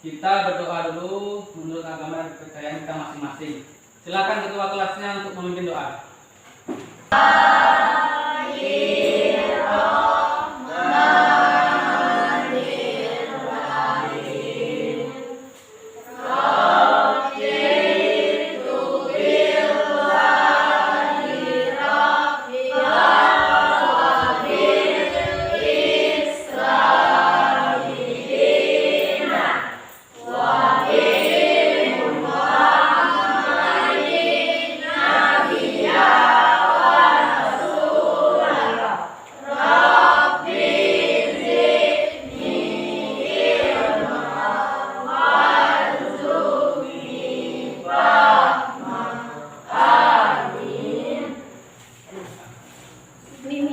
kita berdoa dulu menurut agama dan kepercayaan kita masing-masing. Silakan ketua kelasnya untuk memimpin doa.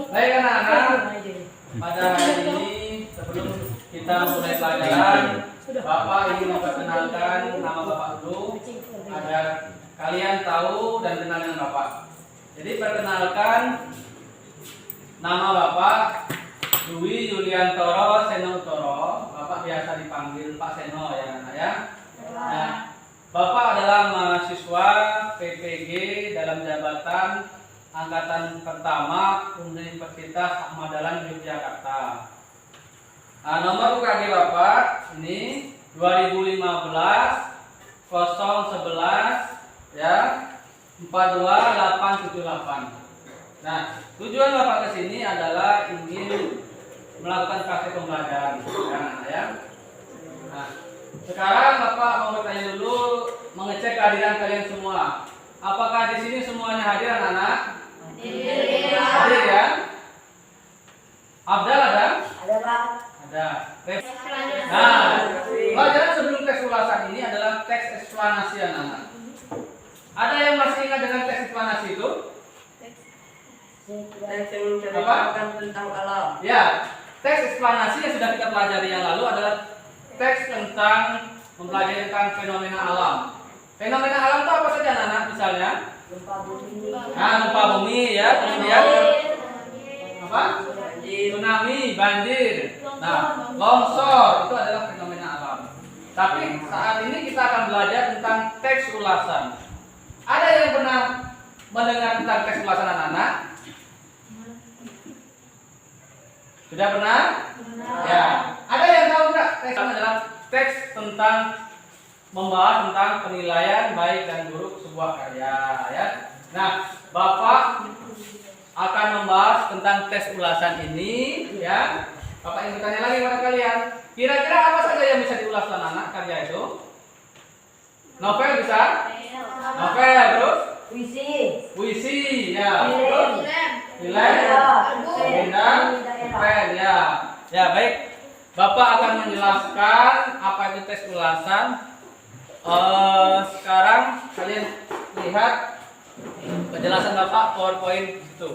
Baik anak-anak, pada hari ini sebelum kita mulai pelajaran, Bapak ingin memperkenalkan nama Bapak dulu agar kalian tahu dan kenal dengan Bapak. Jadi perkenalkan, nama Bapak Dwi Yuliantoro Seno Utoro. Bapak biasa dipanggil Pak Seno ya anak ya. Nah, Bapak adalah mahasiswa PPG dalam jabatan Angkatan Pertama Universitas Ahmad Dahlan Yogyakarta. Nah, nomor UKG Bapak ini 2015 011 ya 42878. Nah, tujuan Bapak ke sini adalah ingin melakukan praktek pembelajaran ya. Nah, sekarang Bapak mau bertanya dulu, mengecek kehadiran kalian semua. Apakah di sini semuanya hadir anak-anak? Hadir ya? Abdal ada? Ada Pak. Ada. Nah, pelajaran sebelum teks ulasan ini adalah teks eksplanasi anak-anak. Ada yang masih ingat dengan teks eksplanasi itu? Teks yang menceritakan tentang alam. Ya, teks eksplanasi yang sudah kita pelajari yang lalu adalah teks tentang mempelajari tentang fenomena alam. Fenomena alam itu apa saja anak-anak? Misalnya Gempa bumi. nah, gempa bumi ya, kemudian apa? Tsunami, banjir. Nah, longsor itu adalah fenomena alam. Tapi saat ini kita akan belajar tentang teks ulasan. Ada yang pernah mendengar tentang teks ulasan anak-anak? Sudah pernah? Ya. Ada yang tahu nggak? Teks adalah teks tentang membahas tentang penilaian baik dan buruk sebuah karya ya. Nah, Bapak akan membahas tentang tes ulasan ini ya. Bapak ingin bertanya lagi kepada kalian, kira-kira apa saja yang bisa diulas anak karya itu? Novel bisa? Novel, terus? Puisi ya. Terus? Film, bintang, pen ya. Ya, baik. Bapak akan menjelaskan apa itu tes ulasan. Sekarang kalian lihat penjelasan Bapak PowerPoint itu.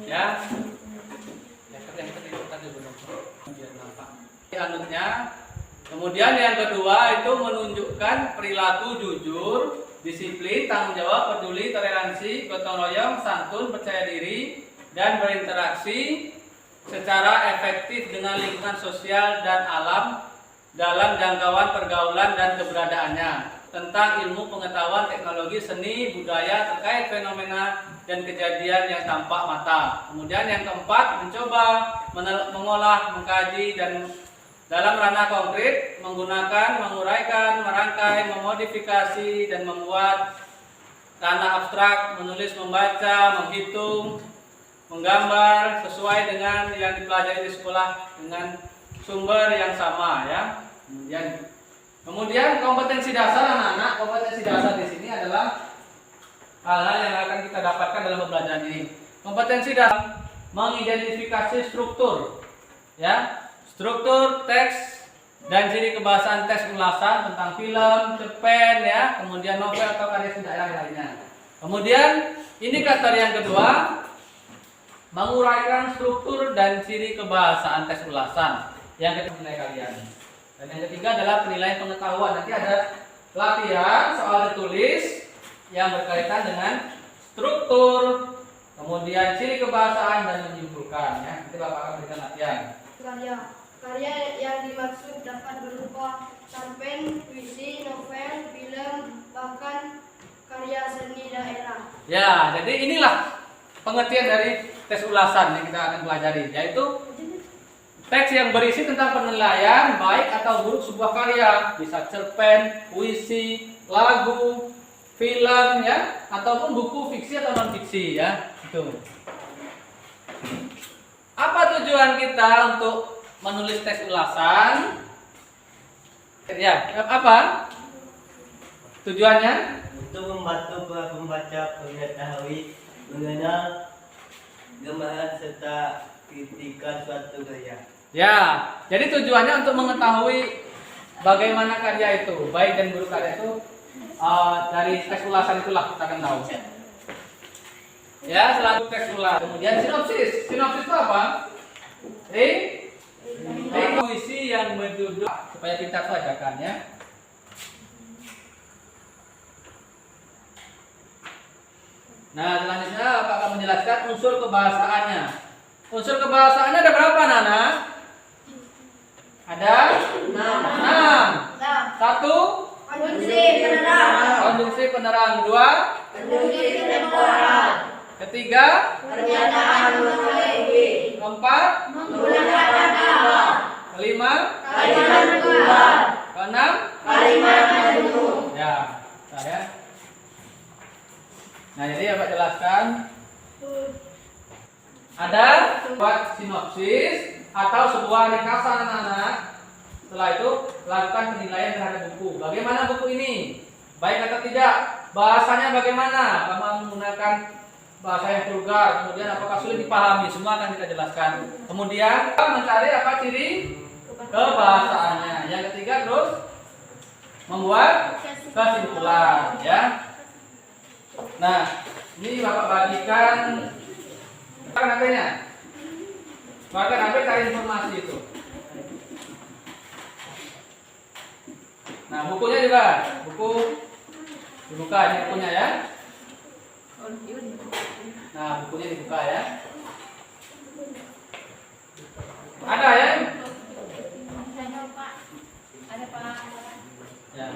Ya. Anutnya. Kemudian yang kedua itu menunjukkan perilaku jujur, disiplin, tanggung jawab, peduli, toleransi, gotong royong, santun, percaya diri, dan berinteraksi secara efektif dengan lingkungan sosial dan alam dalam jangkauan pergaulan dan keberadaannya, tentang ilmu pengetahuan, teknologi, seni, budaya terkait fenomena dan kejadian yang tampak mata. Kemudian yang keempat, mencoba mengolah, mengkaji dan dalam ranah konkret menggunakan, menguraikan, merangkai, memodifikasi dan membuat ranah abstrak, menulis, membaca, menghitung, menggambar sesuai dengan yang dipelajari di sekolah dengan sumber yang sama ya. Kemudian kompetensi dasar anak-anak, kompetensi dasar di sini adalah hal-hal yang akan kita dapatkan dalam pembelajaran ini. Kompetensi dasar mengidentifikasi struktur ya, struktur teks dan ciri kebahasaan teks ulasan tentang film, cerpen ya, kemudian novel atau karya seni lainnya. Kemudian indikator yang kedua, menguraikan struktur dan ciri kebahasaan teks ulasan yang kita nilai kalian. Dan yang ketiga adalah penilaian pengetahuan. Nanti ada latihan soal tertulis yang berkaitan dengan struktur, Kemudian ciri kebahasaan dan menyimpulkan ya. Nanti Bapak akan berikan latihan. Karya. Karya yang dimaksud dapat berupa cerpen, puisi, novel, film, bahkan karya seni daerah. Ya, jadi inilah pengertian dari tes ulasan yang kita akan pelajari, yaitu teks yang berisi tentang penilaian baik atau buruk sebuah karya, bisa cerpen, puisi, lagu, film ya, ataupun buku fiksi atau non fiksi ya. Itu. Apa tujuan kita untuk menulis tes ulasan? Ya, apa? Tujuannya? Untuk membantu para pembaca mengetahui, mengenal, gambaran serta kritikan suatu karya. Ya, jadi tujuannya untuk mengetahui bagaimana karya itu, baik dan buruk karya itu. Dari tes ulasan itulah kita akan tahu. Ya, selalu tes ulas. Kemudian sinopsis. Sinopsis itu apa? Puisi yang berjudul, supaya kita bacakan ya. Nah, selanjutnya Bapak akan menjelaskan unsur kebahasaannya. Unsur kebahasaannya ada berapa, Nana? Ada 6. Satu, konjungsi penerang. Dua, ketiga, keempat, kelima, keenam, ya, saya. Nah, jadi Bapak jelaskan. Ada buat sinopsis atau sebuah ringkasan anak-anak. Setelah itu lakukan penilaian terhadap buku. Bagaimana buku ini? Baik atau tidak? Bahasanya bagaimana? Apakah menggunakan bahasa yang vulgar? Kemudian apakah sulit dipahami? Semua akan kita jelaskan. Kemudian mencari apa ciri kebahasaannya. Yang ketiga terus membuat kesimpulan, ya. Nah, ini Bapak bagikan HP-nya. Bahkan HP cari informasi itu. Nah, bukunya juga. Buku dibuka, ini bukunya ya. Nah, bukunya dibuka ya. Ada ya? Ada Pak. Ya.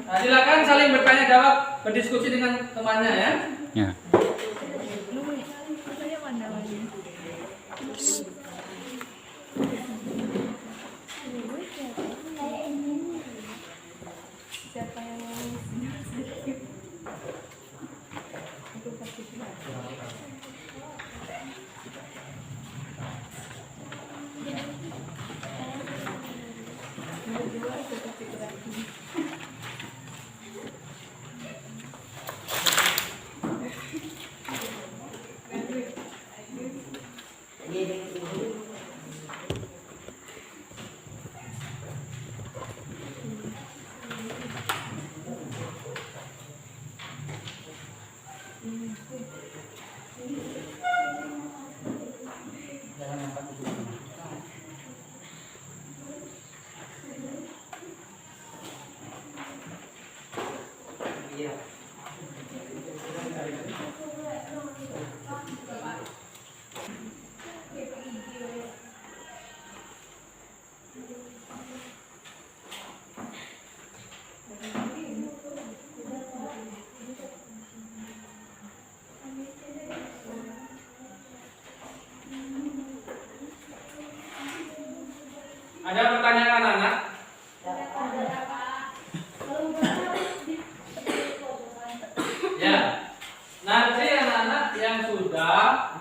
Nah, silakan saling bertanya jawab, berdiskusi dengan temannya ya. Ya. Jangan angkat buku. Iya. Ada pertanyaan anak? Ya. Nanti anak-anak yang sudah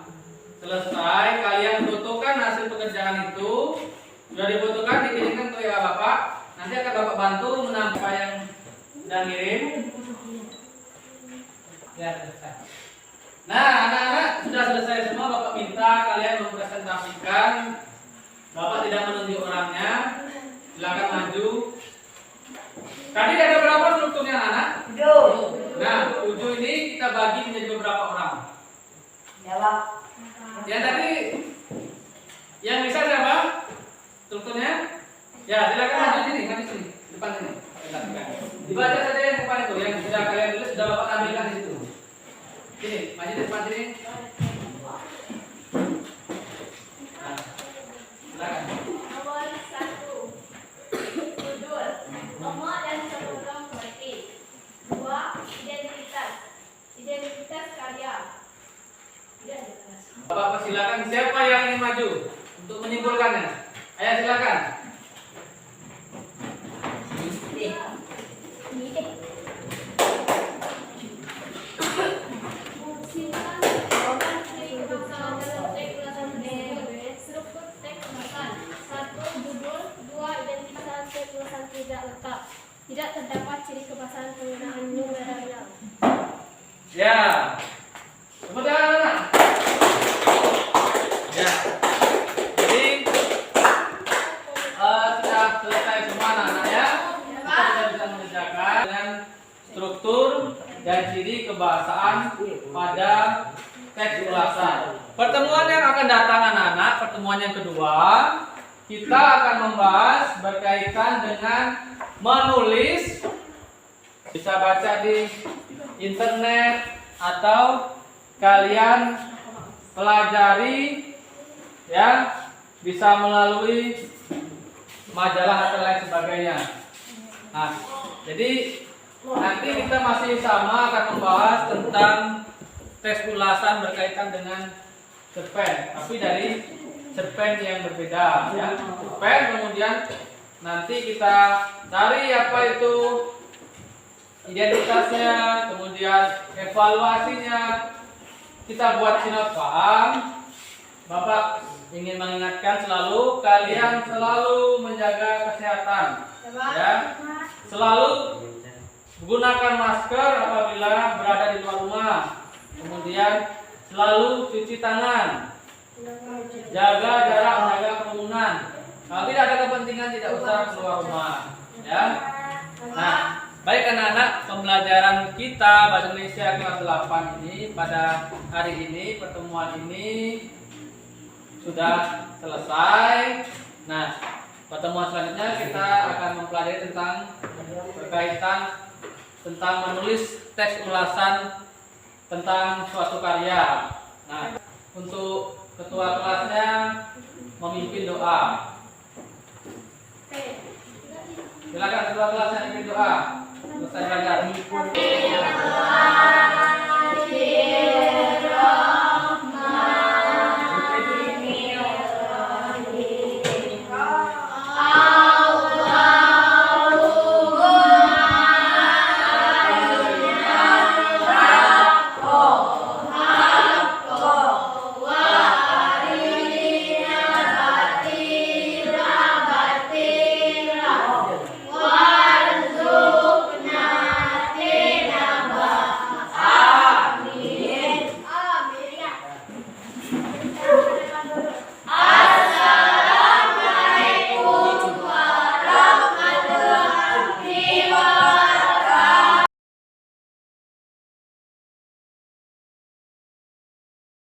selesai kalian fotokan hasil pekerjaan itu, sudah difotokan dikirimkan ke WA Bapak. Nanti akan Bapak bantu menambah yang sudah ngirim. Ya, selesai. Nah, anak-anak sudah selesai semua, Bapak minta kalian mempresentasikan. Bapak tidak menunjuk orangnya. Silakan maju. Tadi ada berapa strukturnya anak? 7. Nah, 7 ini kita bagi menjadi beberapa orang. Jawab. Yang tadi yang bisa siapa? Strukturnya? Ya, silakan maju sini, depan sini. Dibaca saja yang depan itu, yang sudah kalian tulis sudah Bapak tampilkan di situ. Sini, maju di depan sini. Nah, silakan. Nomor 1. Judul. Nomor dan sebelum berarti. 2. Identitas. Identitas karya. Identitas. Bapak persilakan siapa yang ingin maju untuk menyimpulkannya. Ayo silakan. Struktur teks kemasan. 1. Judul. 2. Identitas tulisan tidak lengkap. Tidak terdapat ciri kebasan penggunaan numerial. Ya. Tepuk tangan anak. Ya. Jadi sudah selesai semua anak ya. Kita sudah bisa mengerjakan dengan struktur dan ciri kebahasaan pada teks ulasan. Pertemuan yang akan datang anak-anak, pertemuan yang kedua, kita akan membahas berkaitan dengan menulis. Bisa baca di internet atau kalian pelajari ya, bisa melalui majalah atau lain sebagainya. Nah, jadi nanti kita masih sama akan membahas tentang tes ulasan berkaitan dengan cerpen, tapi dari cerpen yang berbeda ya. Cerpen kemudian nanti kita cari apa itu identitasnya, kemudian evaluasinya, kita buat sinopsis. Paham? Bapak ingin mengingatkan selalu kalian selalu menjaga kesehatan ya. Selalu gunakan masker apabila berada di luar rumah. Kemudian selalu cuci tangan. Jaga jarak, jaga kerumunan. Kalau tidak ada kepentingan tidak usah keluar rumah ya. Nah, baik anak-anak, pembelajaran kita bahasa Indonesia kelas 8 ini pada hari ini, pertemuan ini sudah selesai. Nah, pertemuan selanjutnya kita akan mempelajari tentang berkaitan tentang menulis teks ulasan tentang suatu karya. Nah, untuk ketua kelasnya memimpin doa. Silakan ketua kelasnya memimpin doa. Selesai belajar.